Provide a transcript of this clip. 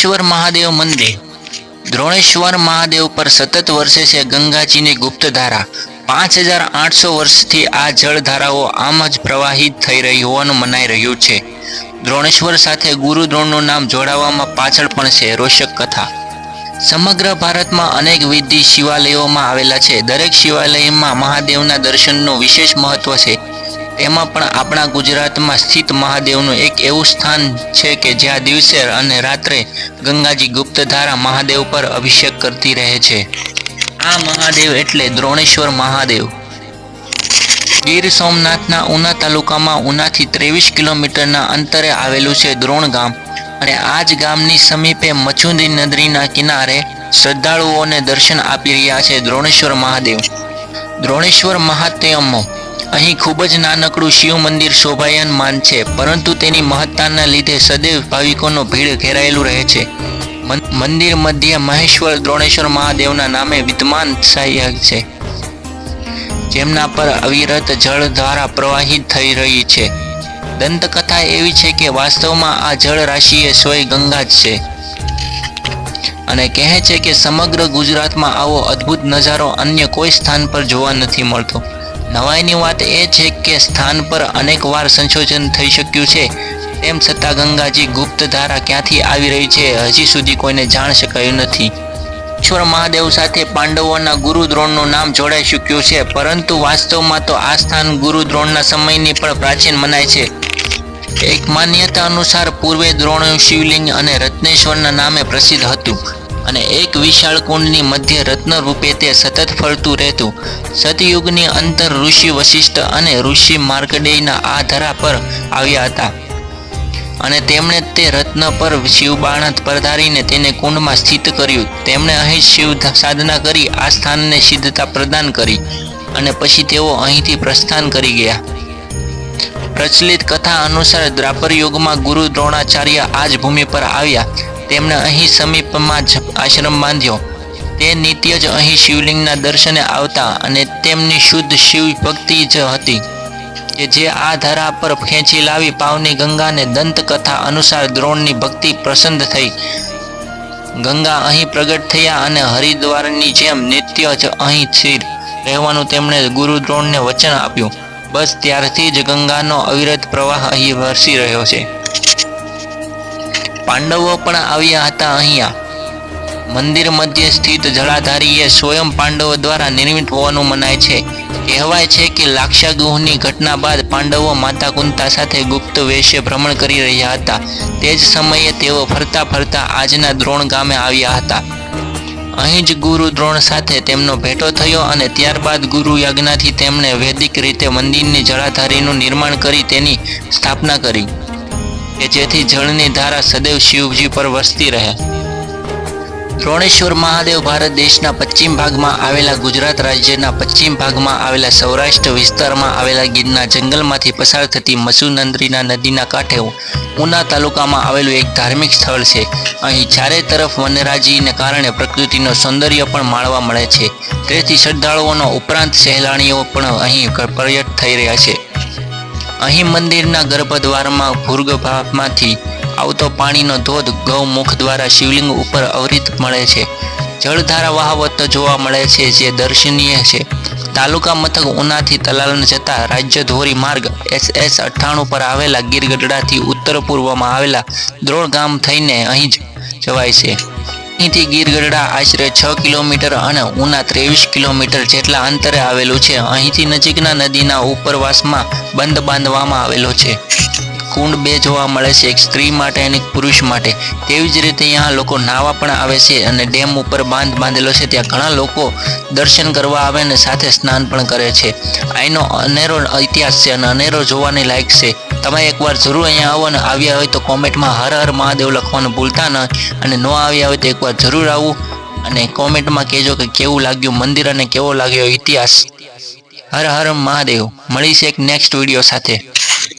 द्रोणेश्वर महादेव मंदिर। द्रोणेश्वर महादेव पर सतत वर्षे છે ગંગાજીની ગુપ્ત ધારા। 5800 વર્ષથી આ જળધારાઓ આમ જ પ્રવાહિત થઈ રહી હોવાનું મનાઈ રહ્યું છે। દ્રોણેશ્વર સાથે ગુરુ દ્રોણનું નામ જોડાવામાં પાછળ પણ છે રોચક કથા। સમગ્ર ભારતમાં અનેક વિધિ શિવાલયોમાં આવેલા છે। દરેક શિવાલયમાં મહાદેવના દર્શનનું વિશેષ મહત્વ છે। તેમાં પણ આપણા ગુજરાતમાં સ્થિત મહાદેવનું એક એવું સ્થાન છે કે જ્યાં દિવસે અને રાત્રે ગંગાજી ગુપ્તધારા મહાદેવ પર અભિષેક કરતી રહે છે। આ મહાદેવ એટલે દ્રોણેશ્વર મહાદેવ। ગીર સોમનાથના ઉના તાલુકામાં ઉનાથી 23 કિલોમીટરના અંતરે આવેલું છે દ્રોણ ગામ અને આ જ ગામની સમીપે મચુંદી નદીના કિનારે શ્રદ્ધાળુઓને દર્શન આપી રહ્યા છે દ્રોણેશ્વર મહાદેવ। દ્રોણેશ્વર મહાત્મ્ય। અહીં ખૂબ જ નાનકડું શિવ મંદિર શોભાયમાન છે, પરંતુ તેની મહત્તાના લીધે સદૈવ ભાવિકોનો ભીડ ઘેરાયેલું રહે છે। મંદિર મધ્ય મહેશ્વર દ્રોણેશ્વર મહાદેવના નામે વિદ્યમાન સહાયક છે, જેમના પર અવિરત જળધારા પ્રવાહિત થઈ રહી છે। દંતકથા એવી છે કે વાસ્તવમાં આ જળ રાશિ એ સ્વયં ગંગા જ છે અને કહે છે કે સમગ્ર ગુજરાતમાં આવો અદ્ભુત નજારો અન્ય કોઈ સ્થાન પર જોવા નથી મળતો। નવાઈની વાત એ છે કે સ્થાન પર અનેક વાર સંશોધન થઈ શક્યું છે, તેમ છતાં ગંગાજી ગુપ્ત ધારા ક્યાંથી આવી રહી છે હજી સુધી કોઈને જાણ શકાયું નથી। દ્રોણેશ્વર મહાદેવ સાથે પાંડવોના ગુરુ દ્રોણનું નામ જોડાઈ ચૂક્યું છે, પરંતુ વાસ્તવમાં તો આ સ્થાન ગુરુ દ્રોણના સમયની પણ પ્રાચીન મનાય છે। એક માન્યતા અનુસાર પૂર્વે દ્રોણ શિવલિંગ અને રત્નેશ્વરના નામે પ્રસિદ્ધ હતું અને એક વિશાળ કુંડની મધ્ય રત્ન રૂપે તે સતત ફરતું રહેતું। સતયુગની અંતર ઋષિ વશિષ્ઠ અને ઋષિ માર્કંડેયના આ ધરા પર આવ્યા હતા અને તેમણે તે રત્ન પર શિવબાણ પધારીને તેને કુંડમાં સ્થિત કર્યું। તેમણે અહીં શિવ સાધના કરી આ સ્થાનને સિદ્ધતા પ્રદાન કરી અને પછી તેઓ અહીંથી પ્રસ્થાન કરી ગયા। પ્રચલિત કથા અનુસાર દ્વાપર યુગમાં ગુરુ દ્રોણાચાર્ય આ જ ભૂમિ પર આવ્યા। તેમણે અહીં સમીપમાં જ આશ્રમ બાંધ્યો। તે નિત્ય જ અહીં શિવલિંગના દર્શને આવતા અને તેમની શુદ્ધ શિવ ભક્તિ જ હતી કે જે આ ધરા પર ખેંચી લાવી પાવની ગંગાને। દંતકથા અનુસાર દ્રોણની ભક્તિ પ્રસન્ન થઈ ગંગા અહીં પ્રગટ થયા અને હરિદ્વારની જેમ નિત્ય જ અહીં સ્થિર રહેવાનું તેમણે ગુરુ દ્રોણને વચન આપ્યું। બસ ત્યારથી જ ગંગાનો અવિરત પ્રવાહ અહીં વરસી રહ્યો છે। પાંડવો પણ આવ્યા હતા અહીંયા। મંદિર મધ્ય સ્થિત જળાધારી એ સ્વયં પાંડવો દ્વારા નિર્મિત હોવાનું મનાય છે। કહેવાય છે કે લાક્ષાગૃહની ઘટના બાદ પાંડવો માતા કુંતા સાથે ગુપ્ત વેશે ભ્રમણ કરી રહ્યા હતા। તે જ સમયે તેઓ ફરતા ફરતા આજના દ્રોણ ગામે આવ્યા હતા। અહીં જ ગુરુ દ્રોણ સાથે તેમનો ભેટો થયો અને ત્યારબાદ ગુરુ યજ્ઞથી તેમણે વૈદિક રીતે મંદિરની જળાધારીનું નિર્માણ કરી તેની સ્થાપના કરી કે જેથી જળની ધારા સદૈવ શિવજી પર વસતી રહે। દ્રોણેશ્વર મહાદેવ ભારત દેશના પશ્ચિમ ભાગમાં આવેલા ગુજરાત રાજ્યના પશ્ચિમ ભાગમાં આવેલા સૌરાષ્ટ્ર વિસ્તારમાં આવેલા ગીરના જંગલમાંથી પસાર થતી મસુનંદરીના નદીના કાંઠે ઉના તાલુકામાં આવેલું એક ધાર્મિક સ્થળ છે। અહીં ચારે તરફ વનરાજીને કારણે પ્રકૃતિનું સૌંદર્ય પણ માણવા મળે છે, તેથી શ્રદ્ધાળુઓનો ઉપરાંત સહેલાણીઓ પણ અહીં પર્યટ થઈ રહ્યા છે। અહીં મંદિરના ગર્ભદ્વારમાં ભૂગર્ભમાંથી આવતો પાણીનો ધોધ ગૌમુખ દ્વારા શિવલિંગ ઉપર અવિરત મળે છે। જળધારા વહાવત જોવા મળે છે જે દર્શનીય છે। તાલુકા મથક ઉનાથી તલાલ જતા રાજ્ય ધોરી માર્ગ SS 98 પર આવેલા ગીરગઢડાથી ઉત્તર પૂર્વમાં આવેલા દ્રોણ ગામ થઈને અહીં જવાય છે। અહીંથી ગીરગઢડા આશરે 6 કિલોમીટર અને ઉના 23 કિલોમીટર જેટલા અંતરે આવેલું છે। અહીંથી નજીકના નદીના ઉપરવાસમાં બંધ બાંધવામાં આવેલો છે। કુંડ બે જોવા મળે છે, એક સ્ત્રી માટે અને એક પુરુષ માટે। તેવી જ રીતે यहाँ લોકો નાહવા પણ આવે છે અને ડેમ ઉપર બાંધ બાંધેલો છે, ત્યાં ઘણા લોકો દર્શન કરવા આવે અને સાથે સ્નાન પણ કરે છે। અહીંનો અનેરો ઇતિહાસ છે અને અનેરો જોવાની લાયક છે। તમે એકવાર જરૂર અહીંયા આવો અને આવ્યા હોય તો કોમેન્ટમાં હર હર મહાદેવ લખવાનું ભૂલતા ન અને ન આવ્યા હોય તો એકવાર જરૂર આવું અને કોમેન્ટમાં કહેજો કે કેવું લાગ્યું મંદિર અને કેવો લાગ્યો ઇતિહાસ। હર હર મહાદેવ। મળીશું એક નેક્સ્ટ વિડીયો સાથે।